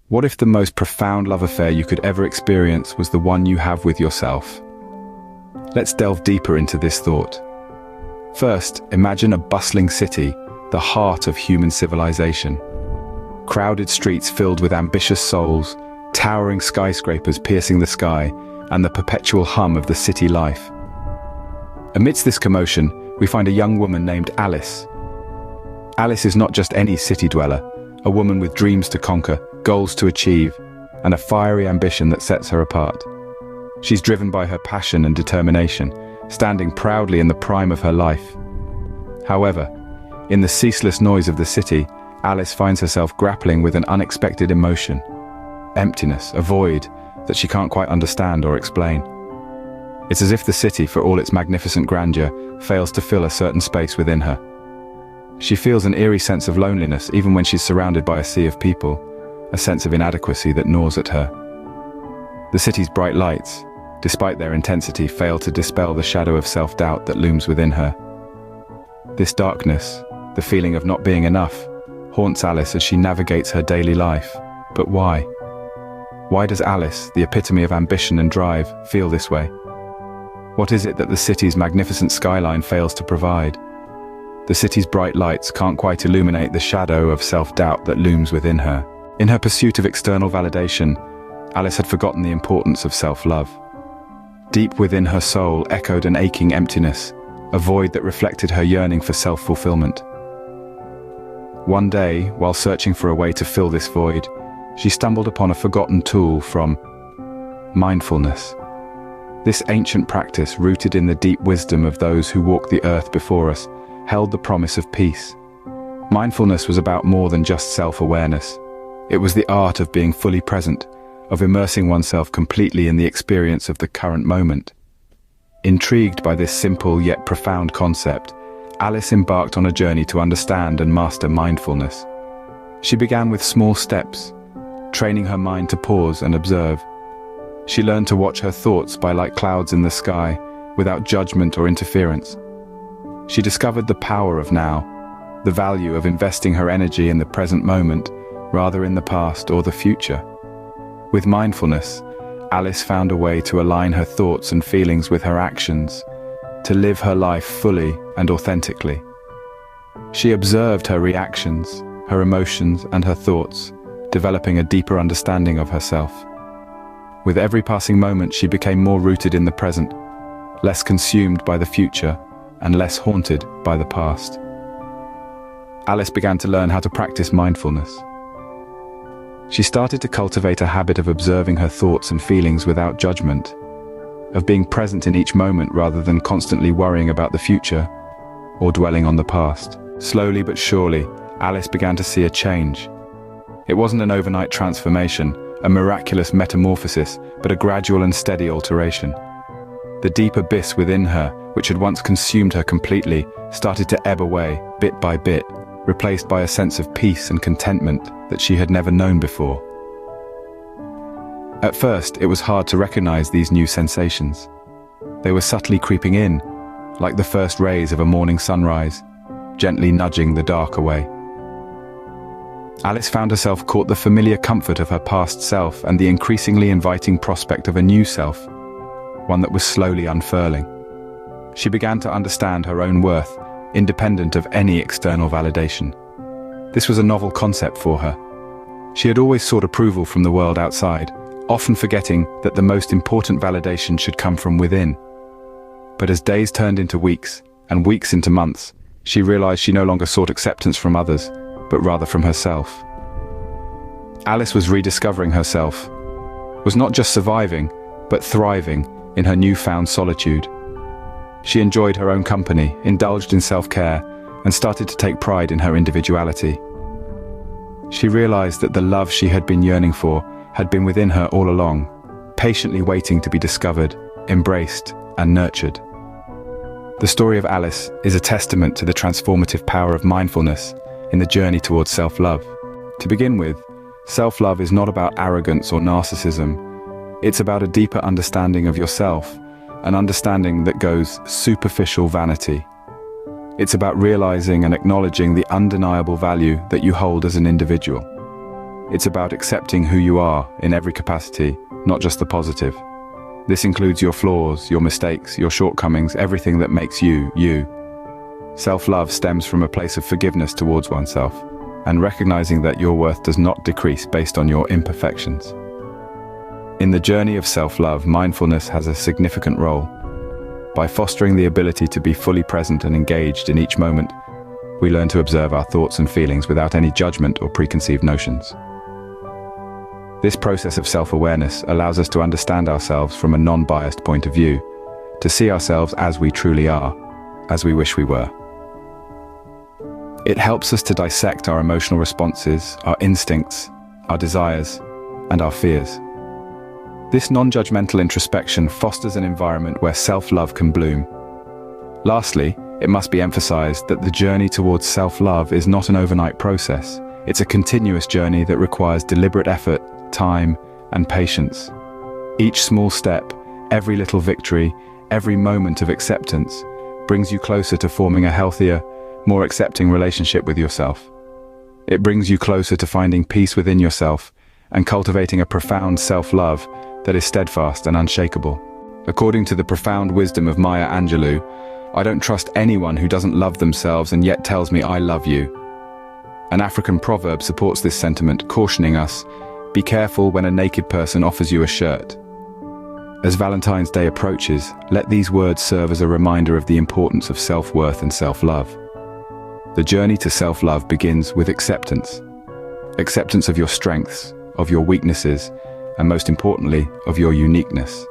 What if the most profound love affair you could ever experience was the one you have with yourself? Let's delve deeper into this thought. First, imagine a bustling city, the heart of human civilization. Crowded streets filled with ambitious souls, towering skyscrapers piercing the sky, and the perpetual hum of the city life. Amidst this commotion, we find a young woman named Alice. Alice is not just any city dweller, a woman with dreams to conquer, goals to achieve, and a fiery ambition that sets her apart. She's driven by her passion and determination, standing proudly in the prime of her life. However, in the ceaseless noise of the city, Alice finds herself grappling with an unexpected emotion. Emptiness, a void that she can't quite understand or explain. It's as if the city, for all its magnificent grandeur, fails to fill a certain space within her. She feels an eerie sense of loneliness even when she's surrounded by a sea of people, a sense of inadequacy that gnaws at her. The city's bright lights, despite their intensity, fail to dispel the shadow of self-doubt that looms within her. This darkness, the feeling of not being enough, haunts Alice as she navigates her daily life. But why? Why does Alice, the epitome of ambition and drive, feel this way? What is it that the city's magnificent skyline fails to provide? The city's bright lights can't quite illuminate the shadow of self-doubt that looms within her. In her pursuit of external validation, Alice had forgotten the importance of self-love. Deep within her soul echoed an aching emptiness, a void that reflected her yearning for self-fulfillment. One day, while searching for a way to fill this void, she stumbled upon a forgotten tool from mindfulness. This ancient practice, rooted in the deep wisdom of those who walked the earth before us, held the promise of peace. Mindfulness was about more than just self-awareness. It was the art of being fully present, of immersing oneself completely in the experience of the current moment. Intrigued by this simple yet profound concept, Alice embarked on a journey to understand and master mindfulness. She began with small steps, training her mind to pause and observe. She learned to watch her thoughts by like clouds in the sky, without judgment or interference. She discovered the power of now, the value of investing her energy in the present moment, rather in the past or the future. With mindfulness, Alice found a way to align her thoughts and feelings with her actions, to live her life fully and authentically. She observed her reactions, her emotions, and her thoughts, developing a deeper understanding of herself. With every passing moment, she became more rooted in the present, less consumed by the future, and less haunted by the past. Alice began to learn how to practice mindfulness. She started to cultivate a habit of observing her thoughts and feelings without judgment, of being present in each moment rather than constantly worrying about the future or dwelling on the past. Slowly but surely, Alice began to see a change. It wasn't an overnight transformation, a miraculous metamorphosis, but a gradual and steady alteration. The deep abyss within her, which had once consumed her completely, started to ebb away, bit by bit, replaced by a sense of peace and contentment that she had never known before. At first, it was hard to recognize these new sensations. They were subtly creeping in, like the first rays of a morning sunrise, gently nudging the dark away. Alice found herself caught the familiar comfort of her past self and the increasingly inviting prospect of a new self, one that was slowly unfurling. She began to understand her own worth, independent of any external validation. This was a novel concept for her. She had always sought approval from the world outside, often forgetting that the most important validation should come from within. But as days turned into weeks, and weeks into months, she realized she no longer sought acceptance from others, but rather from herself. Alice was rediscovering herself, was not just surviving, but thriving in her newfound solitude. She enjoyed her own company, indulged in self-care, and started to take pride in her individuality. She realized that the love she had been yearning for had been within her all along, patiently waiting to be discovered, embraced, and nurtured. The story of Alice is a testament to the transformative power of mindfulness in the journey towards self-love. To begin with, self-love is not about arrogance or narcissism. It's about a deeper understanding of yourself, an understanding that goes superficial vanity. It's about realizing and acknowledging the undeniable value that you hold as an individual. It's about accepting who you are in every capacity, not just the positive. This includes your flaws, your mistakes, your shortcomings, everything that makes you, you. Self-love stems from a place of forgiveness towards oneself, and recognizing that your worth does not decrease based on your imperfections. In the journey of self-love, mindfulness has a significant role. By fostering the ability to be fully present and engaged in each moment, we learn to observe our thoughts and feelings without any judgment or preconceived notions. This process of self-awareness allows us to understand ourselves from a non-biased point of view, to see ourselves as we truly are, as we wish we were. It helps us to dissect our emotional responses, our instincts, our desires, and our fears. This non-judgmental introspection fosters an environment where self-love can bloom. Lastly, it must be emphasized that the journey towards self-love is not an overnight process. It's a continuous journey that requires deliberate effort, time, and patience. Each small step, every little victory, every moment of acceptance brings you closer to forming a healthier, more accepting relationship with yourself. It brings you closer to finding peace within yourself and cultivating a profound self-love that is steadfast and unshakable. According to the profound wisdom of Maya Angelou, I don't trust anyone who doesn't love themselves and yet tells me I love you. An African proverb supports this sentiment, cautioning us, be careful when a naked person offers you a shirt. As Valentine's Day approaches, let these words serve as a reminder of the importance of self-worth and self-love. The journey to self-love begins with acceptance. Acceptance of your strengths, of your weaknesses, and most importantly, of your uniqueness.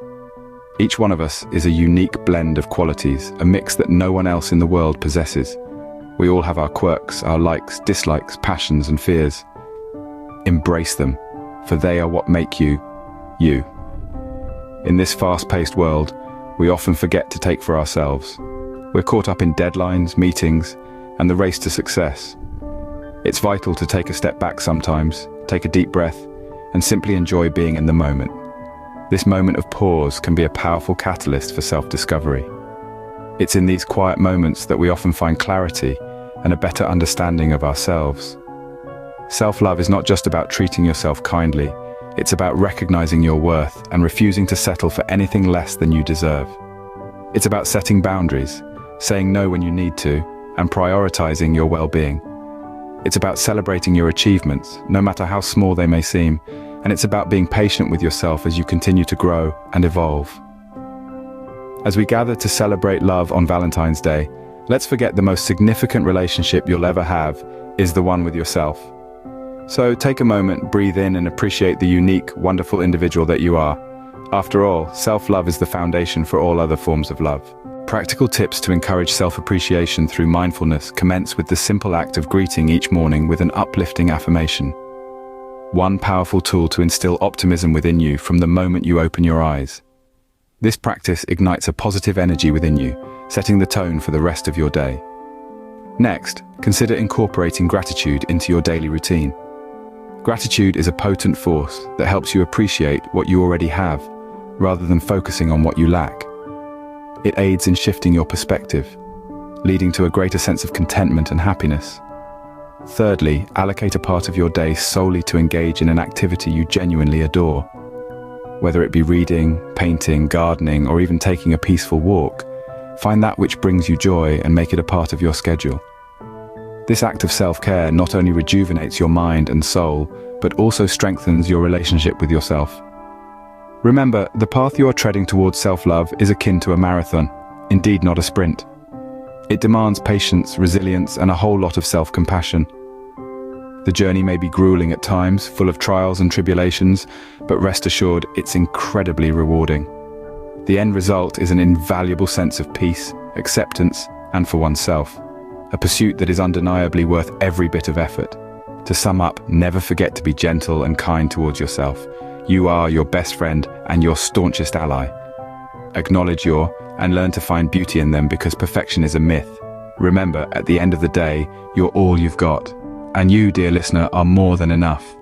Each one of us is a unique blend of qualities, a mix that no one else in the world possesses. We all have our quirks, our likes, dislikes, passions, and fears. Embrace them, for they are what make you, you. In this fast-paced world, we often forget to take for ourselves. We're caught up in deadlines, meetings, and the race to success. It's vital to take a step back sometimes, take a deep breath, and simply enjoy being in the moment. This moment of pause can be a powerful catalyst for self-discovery. It's in these quiet moments that we often find clarity and a better understanding of ourselves. Self-love is not just about treating yourself kindly, it's about recognizing your worth and refusing to settle for anything less than you deserve. It's about setting boundaries, saying no when you need to, and prioritizing your well-being. It's about celebrating your achievements, no matter how small they may seem, and it's about being patient with yourself as you continue to grow and evolve. As we gather to celebrate love on Valentine's Day, let's forget the most significant relationship you'll ever have is the one with yourself. So take a moment, breathe in, and appreciate the unique, wonderful individual that you are. After all, self-love is the foundation for all other forms of love. Practical tips to encourage self-appreciation through mindfulness commence with the simple act of greeting each morning with an uplifting affirmation. One powerful tool to instill optimism within you from the moment you open your eyes. This practice ignites a positive energy within you, setting the tone for the rest of your day. Next, consider incorporating gratitude into your daily routine. Gratitude is a potent force that helps you appreciate what you already have, rather than focusing on what you lack. It aids in shifting your perspective, leading to a greater sense of contentment and happiness. Thirdly, allocate a part of your day solely to engage in an activity you genuinely adore. Whether it be reading, painting, gardening, or even taking a peaceful walk, find that which brings you joy and make it a part of your schedule. This act of self-care not only rejuvenates your mind and soul, but also strengthens your relationship with yourself. Remember, the path you are treading towards self-love is akin to a marathon, indeed not a sprint. It demands patience, resilience, and a whole lot of self-compassion. The journey may be grueling at times, full of trials and tribulations, but rest assured, it's incredibly rewarding. The end result is an invaluable sense of peace, acceptance, and for oneself. A pursuit that is undeniably worth every bit of effort. To sum up, never forget to be gentle and kind towards yourself. You are your best friend and your staunchest ally. Acknowledge your and learn to find beauty in them, because perfection is a myth. Remember, at the end of the day, you're all you've got. And you, dear listener, are more than enough.